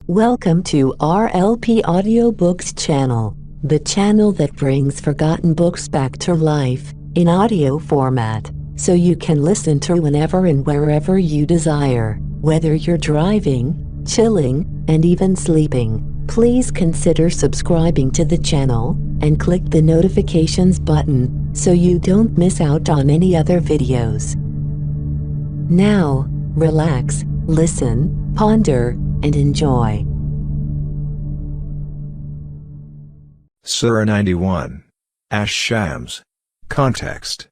Welcome to RLP Audiobooks channel, the channel that brings forgotten books back to life in audio format, so you can listen to whenever and wherever you desire, whether you're driving, chilling, and even sleeping. Please consider subscribing to the channel and click the notifications button so you don't miss out on any other videos. Now, relax, listen, ponder, and enjoy. Surah 91. Ash-Shams. Context.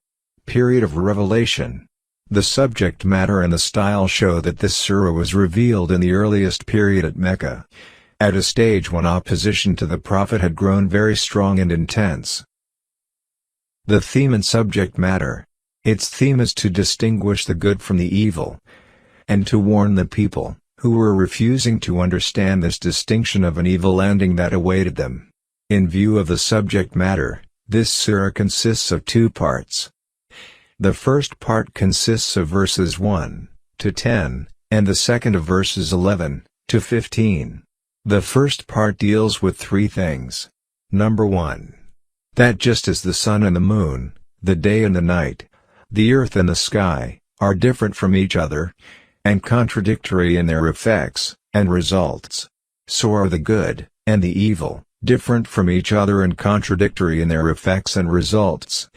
Period of revelation. The subject matter and the style show that this surah was revealed in the earliest period at Mecca, at a stage when opposition to the Prophet had grown very strong and intense. The theme and subject matter. Its theme is to distinguish the good from the evil, and to warn the people who were refusing to understand this distinction of an evil ending that awaited them. In view of the subject matter, this surah consists of two parts. The first part consists of verses 1 to 10, and the second of verses 11 to 15. The first part deals with three things. Number 1. That just as the sun and the moon, the day and the night, the earth and the sky, are different from each other, and contradictory in their effects and results, so are the good and the evil, different from each other and contradictory in their effects and results.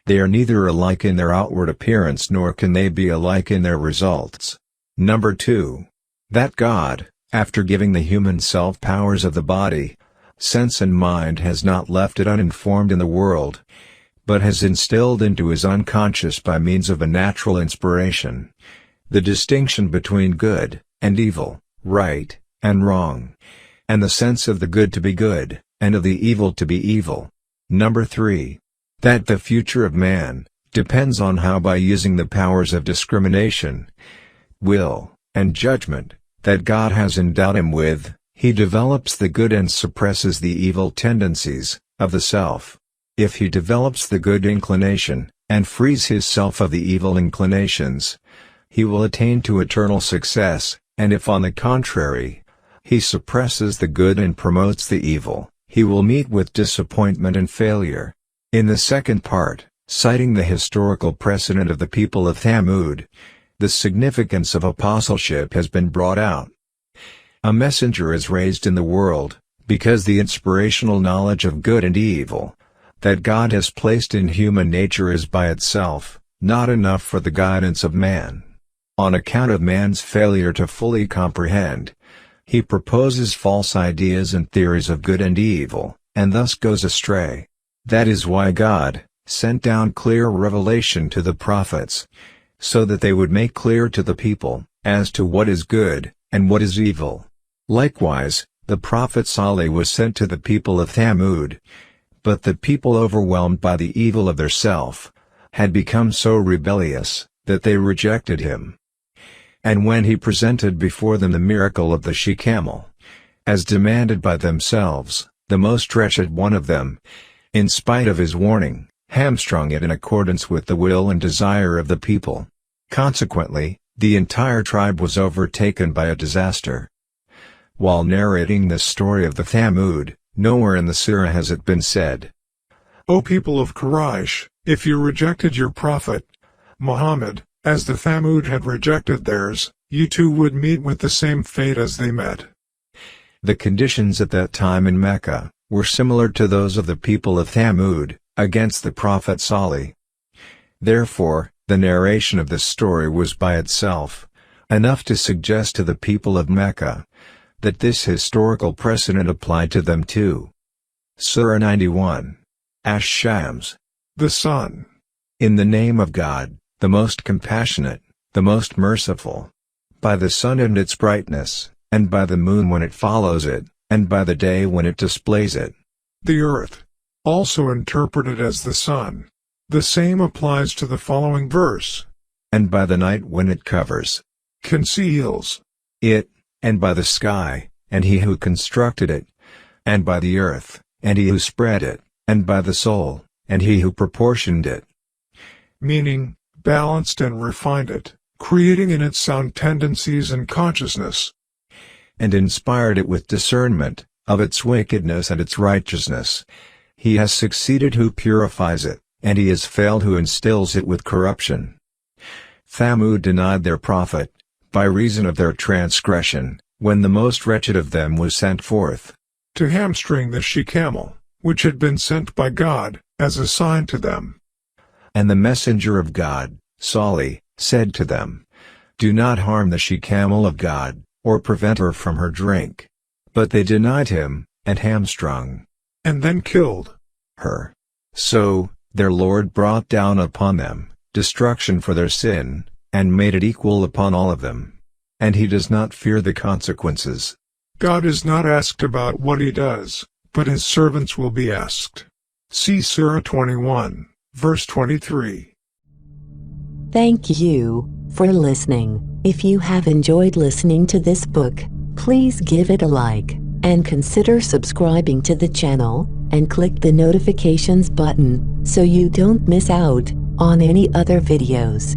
They are neither alike in their outward appearance nor can they be alike in their results. Number 2. That God, after giving the human self powers of the body, sense and mind, has not left it uninformed in the world, but has instilled into his unconscious by means of a natural inspiration the distinction between good and evil, right and wrong, and the sense of the good to be good, and of the evil to be evil. Number 3. That the future of man depends on how, by using the powers of discrimination, will, and judgment that God has endowed him with, he develops the good and suppresses the evil tendencies of the self. If he develops the good inclination, and frees his self of the evil inclinations, he will attain to eternal success, and if on the contrary, he suppresses the good and promotes the evil, he will meet with disappointment and failure. In the second part, citing the historical precedent of the people of Thamud, the significance of apostleship has been brought out. A messenger is raised in the world, because the inspirational knowledge of good and evil that God has placed in human nature is by itself not enough for the guidance of man. On account of man's failure to fully comprehend, he proposes false ideas and theories of good and evil, and thus goes astray. That is why God sent down clear revelation to the prophets, so that they would make clear to the people as to what is good and what is evil. Likewise, the prophet Saleh was sent to the people of Thamud, but the people, overwhelmed by the evil of their self, had become so rebellious that they rejected him. And when he presented before them the miracle of the she-camel, as demanded by themselves, the most wretched one of them, in spite of his warning, hamstrung it in accordance with the will and desire of the people. Consequently, the entire tribe was overtaken by a disaster. While narrating this story of the Thamud, nowhere in the surah has it been said, O people of Quraysh, if you rejected your prophet, Muhammad, as the Thamud had rejected theirs, you too would meet with the same fate as they met. The conditions at that time in Mecca were similar to those of the people of Thamud against the prophet Salih. Therefore, the narration of this story was by itself enough to suggest to the people of Mecca that this historical precedent applied to them too. Surah 91. Ash-Shams. The sun. In the name of God, the most compassionate, the most merciful. By the sun and its brightness, and by the moon when it follows it, and by the day when it displays it. The earth, also interpreted as the sun. The same applies to the following verse. And by the night when it covers, conceals it, and by the sky, and he who constructed it, and by the earth, and he who spread it, and by the soul, and he who proportioned it. Meaning, balanced and refined it, creating in it sound tendencies and consciousness. and inspired it with discernment of its wickedness and its righteousness. He has succeeded who purifies it, and he has failed who instills it with corruption. Thamud denied their prophet, by reason of their transgression, when the most wretched of them was sent forth to hamstring the she-camel, which had been sent by God, as a sign to them. And the messenger of God, Salih, said to them, "Do not harm the she-camel of God, or prevent her from her drink." But they denied him, and hamstrung, and then killed her. So, their Lord brought down upon them destruction for their sin, and made it equal upon all of them. And he does not fear the consequences. God is not asked about what he does, but his servants will be asked. See Surah 21, verse 23. Thank you for listening. If you have enjoyed listening to this book, please give it a like, and consider subscribing to the channel, and click the notifications button, so you don't miss out on any other videos.